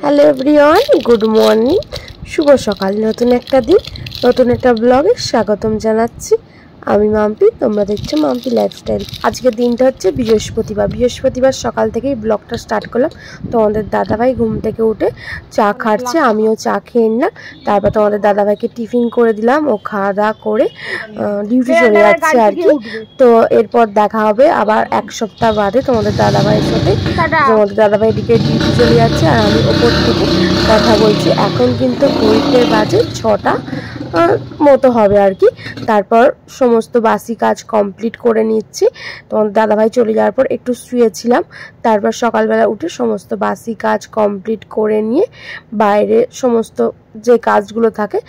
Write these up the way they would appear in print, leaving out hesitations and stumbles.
Hello everyone, good morning, শুভ সকাল। নতুন একটা দিন, নতুন একটা ব্লগে স্বাগতম জানাচ্ছি। আমি মাম্পি, তোমরা দেখছো মাম্পি লাইফস্টাইল। আজকের দিনটা হচ্ছে বৃহস্পতিবার সকাল থেকেই ব্লগটা স্টার্ট করলাম। তোমাদের দাদাভাই ঘুম থেকে উঠে চা খাচ্ছে, আমিও চা খেয়ে নিলাম। তারপর তোমাদের দাদাভাইকে টিফিন করে দিলাম, ও খাওয়া দাওয়া করে ডিউটি চলে যাচ্ছে আর কি। তো এরপর দেখা হবে আবার এক সপ্তাহ বাদে তোমাদের দাদাভাইয়ের সাথে। তোমাদের দাদাভাই এদিকে ডিউটি চলে যাচ্ছে আর আমি ওপর থেকে কথা বলছি। এখন কিন্তু ঘড়িতে বাজে 6টা মতো হবে আর কি। তারপর সমস্ত বাসি কাজ কমপ্লিট করে নিচ্ছি। তোমাদের দাদাভাই চলে যাওয়ার পর একটু শুয়েছিলাম। তারপর সকালবেলা উঠে সমস্ত বাসি কাজ কমপ্লিট করে নিয়ে বাইরে সমস্ত যে কাজগুলো থাকে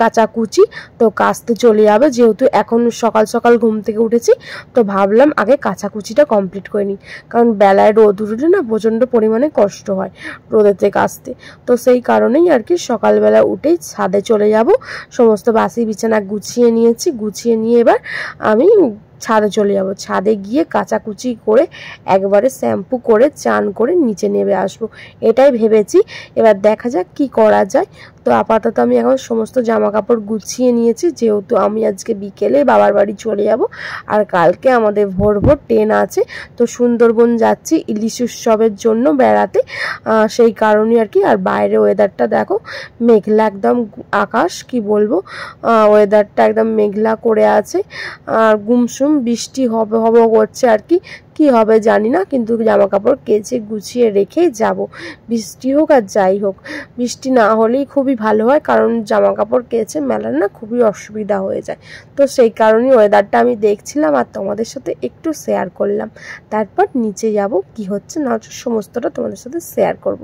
কাচাকুচি তো কাচতে চলে যাবে। যেহেতু এখন সকাল সকাল ঘুম থেকে উঠেছি, তো ভাবলাম আগে কাচাকুচিটা কমপ্লিট করে নিই, কারণ বেলায় রোদ উঠলে না প্রচণ্ড পরিমাণে কষ্ট হয় রোদেতে কাচতে। তো সেই কারণেই আর কি সকালবেলা উঠেই ছাদে চলে যাব। সমস্ত বাসি বিছানা গুছিয়ে নিয়েছি, গুছিয়ে নিয়ে এবার আমি ছাদে চলে যাব। ছাদে গিয়ে কাচাকুচি করে একবারে শ্যাম্পু করে চান করে নিচে নেমে আসবো, এটাই ভেবেছি। এবার দেখা যাক কি করা যায়। তো আপাতত আমি এখন সমস্ত জামা কাপড় গুছিয়ে নিয়েছি, যেহেতু আমি আজকে বিকেলে বাবার বাড়ি চলে যাব আর কালকে আমাদের ভোর ভোর ট্রেন আছে। তো সুন্দরবন যাচ্ছি ইলিশ উৎসবের জন্য বেড়াতে, সেই কারণে আর কি। আর বাইরে ওয়েদারটা দেখো, মেঘলা একদম আকাশ, কি বলবো, ওয়েদারটা একদম মেঘলা করে আছে আর গুমসুম বৃষ্টি হবে হবে করছে আর কি। কি হবে জানি না, কিন্তু জামা কাপড় কেচে গুছিয়ে রেখেই যাব। বৃষ্টি হোক আর যাই হোক, বৃষ্টি না হলেই খুবই ভালো হয়, কারণ জামা কাপড় কেচে মেলার না খুবই অসুবিধা হয়ে যায়। তো সেই কারণেই ওয়েদারটা আমি দেখছিলাম আর তোমাদের সাথে একটু শেয়ার করলাম। তারপর নিচে যাব, কি হচ্ছে না হচ্ছে সমস্তটা তোমাদের সাথে শেয়ার করব।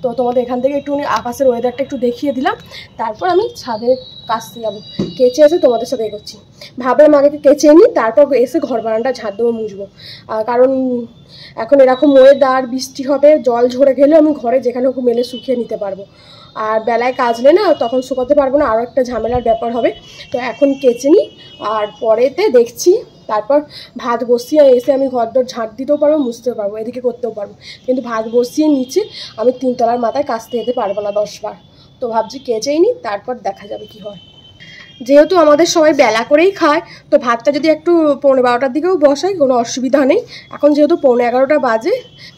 তো তোমাদের এখান থেকে একটু আকাশের ওয়েদারটা একটু দেখিয়ে দিলাম। তারপর আমি ছাদে কাচতে যাবো, কেচে এসে তোমাদের সাথে এগোচ্ছি। ভাবলাম আগে কেচে নিই, তারপর এসে ঘর বারান্দা ঝাড় দেবো, মুছবো। কারণ এখন এরকম ওয়েদার, বৃষ্টি হবে, জল ঝরে গেলে আমি ঘরে যেখানে হোক মেলে শুকিয়ে নিতে পারবো। আর বেলায় কাচলে না তখন শুকাতে পারবো না, আরও একটা ঝামেলার ব্যাপার হবে। তো এখন কেচে নিই আর পরেতে দেখছি। তারপর ভাত বসিয়ে এসে আমি ঘরদোর ঝাঁট দিতেও পারবো, মুছতেও পারবো, এদিকে করতেও পারবো। কিন্তু ভাত বসিয়ে নিচে আমি 3তলার মাথায় কাচতে যেতে পারবো না 10 বার। তো ভাবছি কেচেই নিই, তারপর দেখা যাবে কি হয়। যেহেতু আমাদের সবাই বেলা করেই খায়, তো ভাতটা যদি একটু 11:15টার দিকেও বসাই কোনো অসুবিধা নেই। এখন যেহেতু 11:15টা বাজে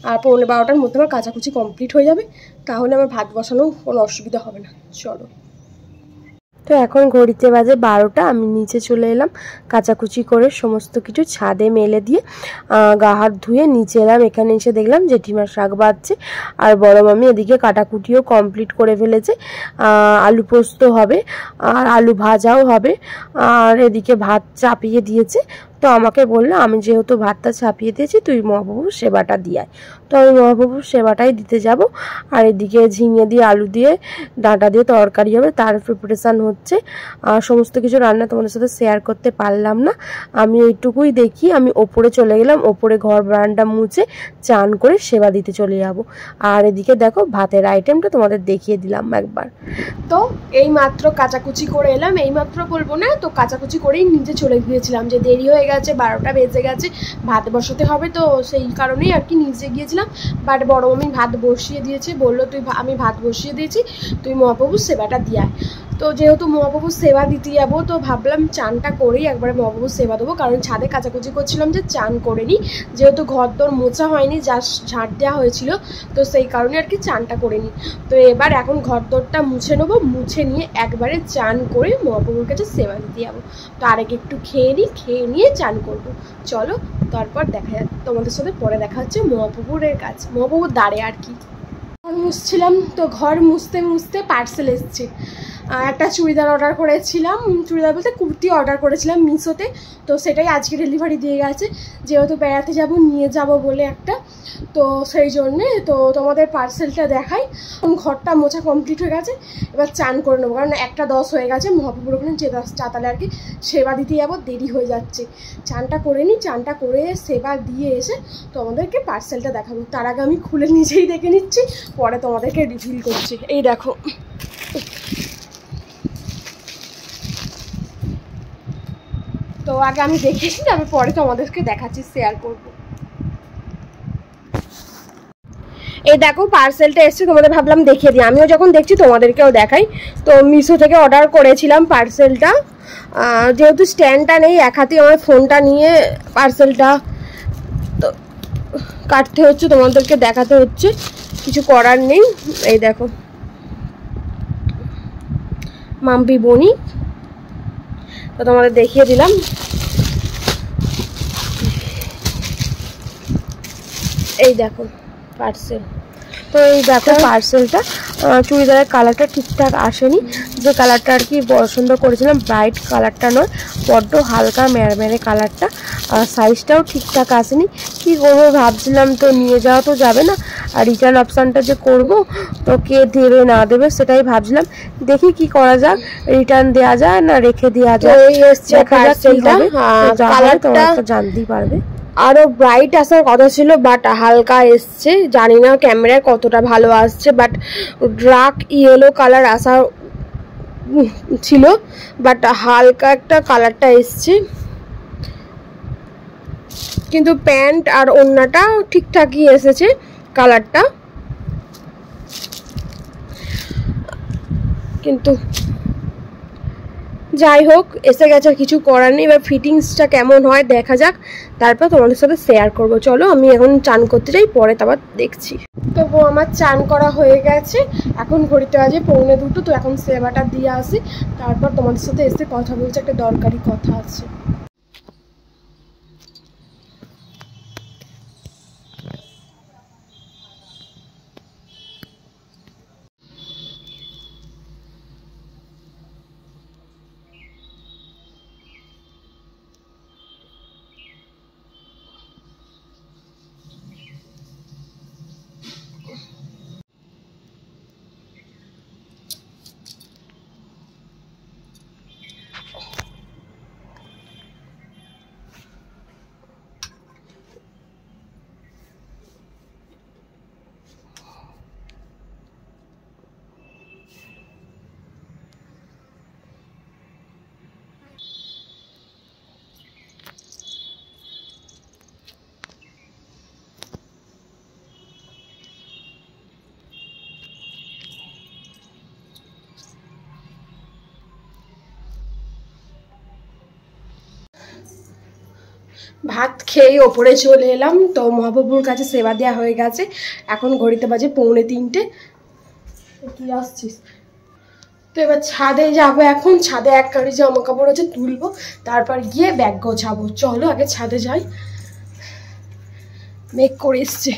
আর 11:15টার মধ্যে আমার কাচাকুচি কমপ্লিট হয়ে যাবে, তাহলে আমার ভাত বসানো কোনো অসুবিধা হবে না। চলো। তো এখন ঘড়িতে বাজে 12টা, আমি নিচে চলে এলাম। কাচাকুচি করে সমস্ত কিছু ছাদে মেলে দিয়ে গা হাত ধুয়ে নিচে এলাম। এখানে এসে দেখলাম জেঠিমা শাক বাজছে আর বড় মামি এদিকে কাটাকুটিও কমপ্লিট করে ফেলেছে। আলু পোস্ত হবে আর আলু ভাজাও হবে, আর এদিকে ভাত চাপিয়ে দিয়েছে। তো আমাকে বললো, আমি যেহেতু ভাতটা ছাপিয়ে দিয়েছি, তুই মহাপ্রভুর সেবাটা দিয়ে আয়। তো আমি মহাপ্রভুর সেবাটাই দিতে যাব। আর এদিকে ঝিঙে দিয়ে আলু দিয়ে ডাঁটা দিয়ে তরকারি হবে, তার প্রিপারেশান হচ্ছে। সমস্ত কিছু রান্না তোমাদের সাথে শেয়ার করতে পারলাম না, আমি এইটুকুই দেখি। আমি ওপরে চলে গেলাম, ওপরে ঘর বারান্দা মুছে চান করে সেবা দিতে চলে যাব। আর এদিকে দেখো ভাতের আইটেমটা তোমাদের দেখিয়ে দিলাম একবার। তো এই মাত্র কাচাকুচি করে এলাম, এই মাত্র বলবো না, তো কাচাকুচি করেই নিচে চলে গিয়েছিলাম, যে দেরি হয়ে গেছে, 12টা বেজে গেছে, ভাত বসাতে হবে। তো সেই কারণেই আর কি নিচে গিয়েছিলাম। বাট বড় মামি ভাত বসিয়ে দিয়েছে, বললো আমি ভাত বসিয়ে দিয়েছি, তুই মহাপ্রভুর সেবাটা দিয়ে আয়। তো যেহেতু মহাপ্রভুর সেবা দিতে যাবো, তো ভাবলাম চানটা করেই একবারে মহাপ্রভুর সেবা দেবো। কারণ ছাদে কাচাকুচি করছিলাম যে চান করে নিই, যেহেতু ঘর দর মোছা হয়নি, যা ঝাড় দেওয়া হয়েছিল, তো সেই কারণে আর কি চানটা করে নিই। তো এবার এখন ঘর দরটা মুছে নেবো, মুছে নিয়ে একবারে চান করে মহাপ্রভুর কাছে সেবা দিতে যাবো। তো আরেক একটু খেয়ে নিই, খেয়ে নিয়ে চান করবো। চলো, তারপর দেখা যাচ্ছে তোমাদের সাথে, পরে দেখা হচ্ছে মহাপ্রভুরের কাছে, মহাপ্রভুর দ্বারে আর কি। ঘর মুছছিলাম, তো ঘর মুছতে মুছতে পার্সেল এসছে। একটা চুড়িদার অর্ডার করেছিলাম, চুড়িদার বলতে কুর্তি অর্ডার করেছিলাম মিশোতে, তো সেটাই আজকে ডেলিভারি দিয়ে গেছে। যেহেতু বেড়াতে যাব, নিয়ে যাব বলে একটা, তো সেই জন্যে তো তোমাদের পার্সেলটা দেখাই। ঘরটা মোছা কমপ্লিট হয়ে গেছে, এবার চান করে নেবো, কারণ 1:10 হয়ে গেছে। মহাপ্রভুর ওখানে চাতালে আর কি সেবা দিতে যাবো, দেরি হয়ে যাচ্ছে। চানটা করে নিই, চানটা করে সেবা দিয়ে এসে তোমাদেরকে পার্সেলটা দেখাবো। তার আগে আমি খুলে নিজেই দেখে নিচ্ছি, পরে তোমাদেরকে রিভিল করছি। এই দেখো, তো আগে আমি দেখেছি, আমি পরে তোমাদেরকে দেখাচ্ছি, শেয়ার করব। এই দেখো পার্সেলটা এসছে, তোমাদের ভাবলাম দেখিয়ে দিই, আমিও যখন দেখছি তোমাদেরকেও দেখাই। তো মিশো থেকে অর্ডার করেছিলাম পার্সেলটা, যেহেতু স্ট্যান্ডটা নেই, এক হাতে আমার ফোনটা নিয়ে পার্সেলটা তো কাটতে হচ্ছে, তোমাদেরকে দেখাতে হচ্ছে, কিছু করার নেই। এই দেখো মাম্পি বনি, তো তোমাদের দেখিয়ে দিলাম। এই দেখো পার্সেল। তো এই দেখো পার্সেলটা, চুড়িদারের কালারটা ঠিকঠাক আসেনি, যে কালারটা আর কি পছন্দ করেছিলাম ব্রাইট কালারটা নয়, বড্ড হালকা মেরমেরে কালারটা, আর সাইজটাও ঠিকঠাক আসেনি। কি করবো ভাবছিলাম, তো নিয়ে যাওয়া তো যাবে না, আর রিটার্ন অপশানটা যে করব তো কে দেবে না দেবে সেটাই ভাবছিলাম। দেখি কি করা যাক, রিটার্ন দেওয়া যায় না রেখে দেওয়া যায়, দেখা যাক কি হবে, কালারটা জানতেই পারবে। আরো ব্রাইট আসার কথা ছিল, বাট হালকা এসছে, জানি না ক্যামেরায় কতটা ভালো আসছে, বাট ডার্ক ইয়েলো কালার আসা ছিল, বাট হালকা একটা কালারটা এসছে। কিন্তু প্যান্ট আর ওড়নাটা ঠিকঠাকই এসেছে কালারটা, কিন্তু যাই হোক এসে গেছে, কিছু করার নেই। এবার ফিটিংসটা কেমন হয় দেখা যাক, তারপর তোমাদের সাথে শেয়ার করব। চলো আমি এখন চান করতে যাই, পরে তারপর দেখছি। তো আমার চান করা হয়ে গেছে, এখন ঘড়িতে বাজে 1:45। তো এখন সেবাটা দিয়ে আসি, তারপর তোমাদের সাথে এসে কথা বলছি, একটা দরকারি কথা আছে। ভাত খেয়ে ওপরে চলে এলাম, তো মহাপ্রভুর কাছে সেবা দেওয়া হয়ে গেছে, এখন ঘড়িতে বাজে 2:45। তুই আসছিস তো এবার ছাদে যাবো, এখন ছাদে এক গাড়ি জামা কাপড় আছে তুলবো, তারপর গিয়ে ব্যাগ গোছাবো। চলো আগে ছাদে যাই, মেঘ করে এসছে।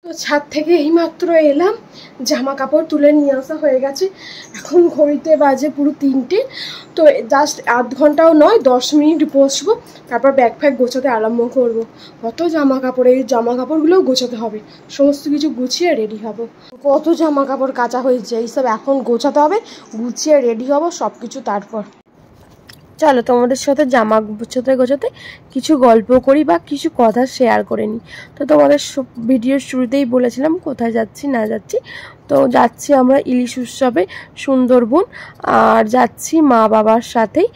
তো ছাদ থেকে এইমাত্র এলাম, জামা কাপড় তুলে নিয়ে আসা হয়ে গেছে, এখন ঘড়িতে বাজে পুরো 3টে। তো জাস্ট আধ ঘন্টাও নয়, 10 মিনিট বসবো, তারপর ব্যাগ ফ্যাগ গোছাতে আরম্ভ করবো। কত জামা কাপড়, এই জামা কাপড়গুলোও গোছাতে হবে, সমস্ত কিছু গুছিয়ে রেডি হব। কত জামা কাপড় কাচা হয়েছে, এইসব এখন গোছাতে হবে, গুছিয়ে রেডি হব সব কিছু। তারপর চলো তোমাদের সাথে জামা গোছাতে গোছাতে কিছু গল্প করি বা কিছু কথা শেয়ার করে নিই। তো তোমাদের ভিডিওর শুরুতেই বলেছিলাম কোথায় যাচ্ছি না যাচ্ছি, তো যাচ্ছি আমরা ইলিশ উৎসবে সুন্দরবন, আর যাচ্ছি মা বাবার সাথেই।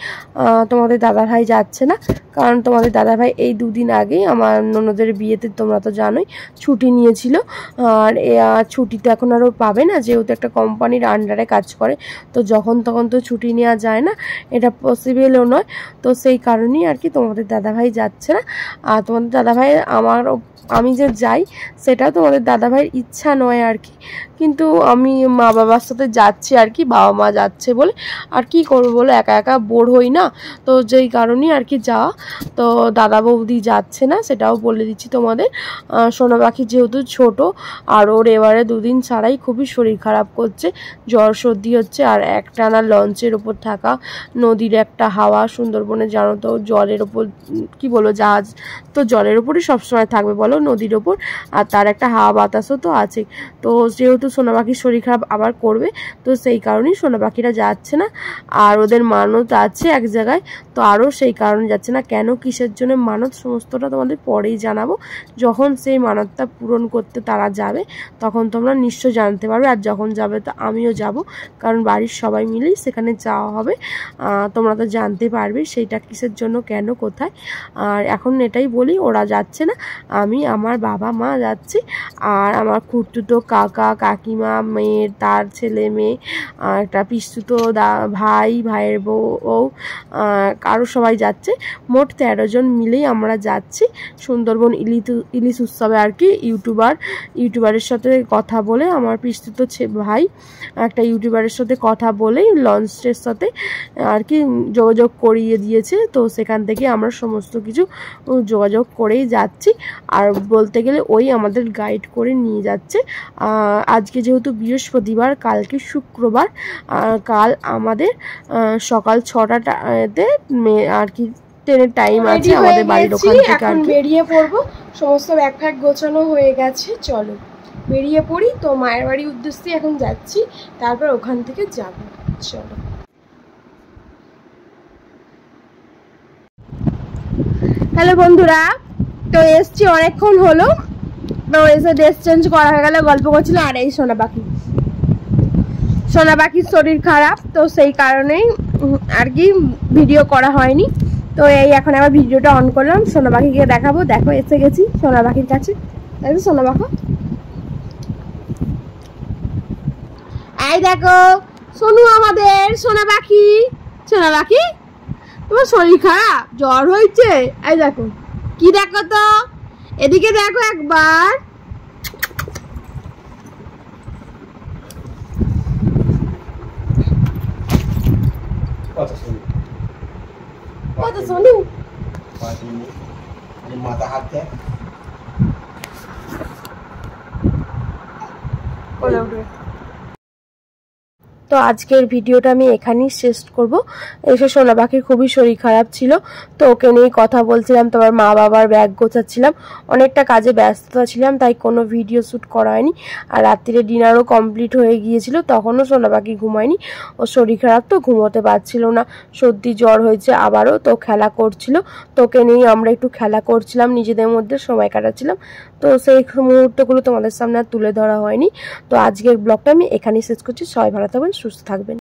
তোমাদের দাদাভাই যাচ্ছে না, কারণ তোমাদের দাদাভাই এই 2 দিন আগেই আমার ননদের বিয়েতে তোমরা তো জানোই ছুটি নিয়েছিল, আর ছুটিতে এখন আরও পাবে না, যেহেতু একটা কোম্পানির আন্ডারে কাজ করে, তো যখন তখন তো ছুটি নেওয়া যায় না, এটা পসিবলও নয়। তো সেই কারণেই আর কি তোমাদের দাদাভাই যাচ্ছে না। আর তোমাদের দাদাভাই আমি যে যাই সেটা তোমাদের দাদাভাইয়ের ইচ্ছা নয় আর কি, কিন্তু আমি মা বাবার সাথে যাচ্ছি আর কি, বাবা মা যাচ্ছে বলে। আর কি করবো বলো, একা একা বোর হই না, তো যেই কারণেই আর কি যাওয়া। তো দাদা বৌদি যাচ্ছে না, সেটাও বলে দিচ্ছি তোমাদের। সোনা পাখি যেহেতু ছোট, আর ওর এবারে 2 দিন ছাড়াই খুবই শরীর খারাপ করছে, জ্বর সর্দি হচ্ছে, আর একটানা লঞ্চের ওপর থাকা, নদীর একটা হাওয়া, সুন্দরবনে জানো তো জলের ওপর কি বলো, জাহাজ তো জলের ওপরই সবসময় থাকবে বলো, নদীর ওপর, আর তার একটা হাওয়া বাতাসও তো আছে। তো যেহেতু সোনা পাখির শরীর খারাপ আবার করবে, তো সেই কারণেই সোনা পাখিরা যাচ্ছে না। আর ওদের মানত আছে এক জায়গায়, তো আরও সেই কারণে যাচ্ছে না। কেন, কিসের জন্য মানত, সমস্তটা তোমাদের পরেই জানাবো। যখন সেই মানতটা পূরণ করতে তারা যাবে তখন তোমরা নিশ্চয় জানতে পারবে। আর যখন যাবে তো আমিও যাব, কারণ বাড়ির সবাই মিলেই সেখানে যাওয়া হবে। তোমরা তো জানতে পারবে সেইটা কিসের জন্য, কেন, কোথায়। আর এখন এটাই বলি, ওরা যাচ্ছে না, আমি, আমার বাবা মা যাচ্ছি। আর আমার খুঁড়তুতো কাকা কাকিমা, মেয়ের তার ছেলে মেয়ে, একটা পিসতুতো ভাই, ভাইয়ের বউ, আরও সবাই যাচ্ছে। মোট 13 জন মিলেই আমরা যাচ্ছি সুন্দরবন ইলিশ উৎসবে আর কি। ইউটিউবারের সাথে কথা বলে, আমার পিসতুতো ভাই একটা ইউটিউবারের সাথে কথা বলেই লঞ্চের সাথে আর কি যোগাযোগ করিয়ে দিয়েছে। তো সেখান থেকে আমরা সমস্ত কিছু যোগাযোগ করেই যাচ্ছি। আর বলতে গেলে ওই আমাদের গাইড করে নিয়ে যাচ্ছে। আজকে যেহেতু বৃহস্পতিবার, কালকে শুক্রবার, কাল আমাদের সকাল 6টাতে আর কি ট্রেনের টাইম আছে আমাদের বাড়ির ওখান থেকে। আর বেরিয়ে পড়বো, সমস্ত ব্যাগ ফ্যাগ গোছানো হয়ে গেছে, চলো বেরিয়ে পড়ি। তো মায়ের বাড়ির উদ্দেশ্যে এখন যাচ্ছি, তারপর ওখান থেকে যাব, চলো। হ্যালো বন্ধুরা, তো এসছি অনেকক্ষণ হলো, তো এসে ড্রেস চেঞ্জ করা হয়ে গেল, গল্প করছিল। আর এই সোনা পাখির শরীর খারাপ, তো সেই কারণেই আর কি ভিডিও করা হয়নি। তো এই এখন আবার ভিডিওটা অন করলাম, সোনা পাখিকে দেখাবো। দেখো এসে গেছি সোনা পাখির কাছে, দেখো সোনা পাখি, এই দেখো সোনু আমাদের সোনা পাখি। তোমার শরীর খারাপ, জ্বর হয়েছে, এই দেখো কি, দেখো তো এদিকে দেখো একবার। কত সোনু মাথা হাত দেয়। তো আজকের ভিডিওটা আমি এখানেই শেষ করব। এসে সোনা পাখির খুবই শরীর খারাপ ছিল, তো ওকে নিয়েই কথা বলছিলাম, তোমার মা বাবার ব্যাগ গোছাচ্ছিলাম, অনেকটা কাজে ব্যস্ততা ছিলাম, তাই কোনো ভিডিও শ্যুট করা হয়নি। আর রাত্রিরে ডিনারও কমপ্লিট হয়ে গিয়েছিল, তখনও সোনা পাখি ঘুমায়নি। ও শরীর খারাপ তো ঘুমোতে পারছিল না, সর্দি জ্বর হয়েছে আবারও, তো খেলা করছিল। তো ওকে নিয়েই আমরা একটু খেলা করছিলাম, নিজেদের মধ্যে সময় কাটাচ্ছিলাম। তো সেই মুহূর্তগুলো তোমাদের সামনে আর তুলে ধরা হয়নি। তো আজকের ব্লগটা আমি এখানেই শেষ করছি। সবাই ভালো থাকবেন, সুস্থ থাকবেন।